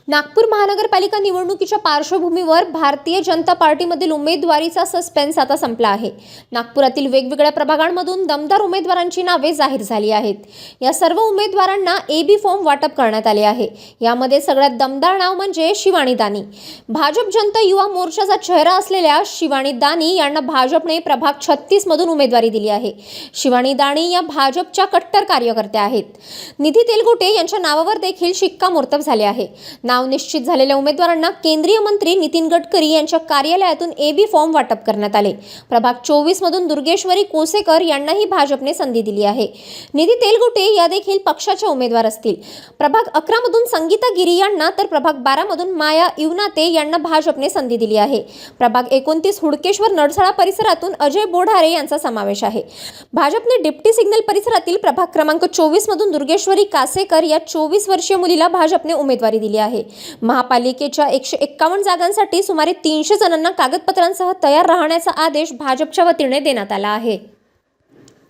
नागपूर महानगरपालिका निवडणुकीच्या पार्श्वभूमीवर भारतीय जनता पार्टीमधील उमेदवारीचा सस्पेन्स आता संपला आहे। नागपुरातील वेगवेगळ्या प्रभागांमधून दमदार उमेदवारांची नावे जाहीर झाली आहेत। या सर्व उमेदवारांना एबी फॉर्म वाटप करण्यात आले आहे। यामध्ये सगळ्यात दमदार नाव म्हणजे शिवानी दानी। भाजप जनता युवा मोर्चाचा चेहरा असलेल्या शिवानी दानी यांना भाजपने प्रभाग 36 मधून उमेदवारी दिली आहे। शिवानी दानी या भाजपच्या कट्टर कार्यकर्त्या आहेत। निधी तेलगुटे यांच्या नावावर देखील शिक्कामोर्तब झाले आहे। नाव निश्चित झालेल्या उमेदवारांना केंद्रीय मंत्री नितीन गडकरी यांच्या कार्यालयातून एबी फॉर्म वाटप करण्यात आले। प्रभाग 24 मधून दुर्गेश्वरी कोसेकर यांनाही भाजपने संधी दिली आहे। निधी तेलगुटे या देखील पक्षाच्या उमेदवार असतील। प्रभाग 11 मधून संगीता गिरी यांना तर प्रभाग 12 मधून माया इवनाते यांना भाजपने संधी दिली आहे। प्रभाग 29 हुडकेश्वर नडसळा परिसरातून अजय बोढारे यांचा समावेश आहे। भाजपने डिप्टी सिग्नल परिसरातील प्रभाग क्रमांक 24 मधून दुर्गेश्वरी कासेकर या 24 वर्षीय मुलीला भाजपने उमेदवारी दिली आहे। महापालिकेच्या 151 जागांसाठी सुमारे 300 जणांना कागदपत्रांसह तयार राहण्याचा आदेश भाजपच्या वतीने देण्यात आला आहे।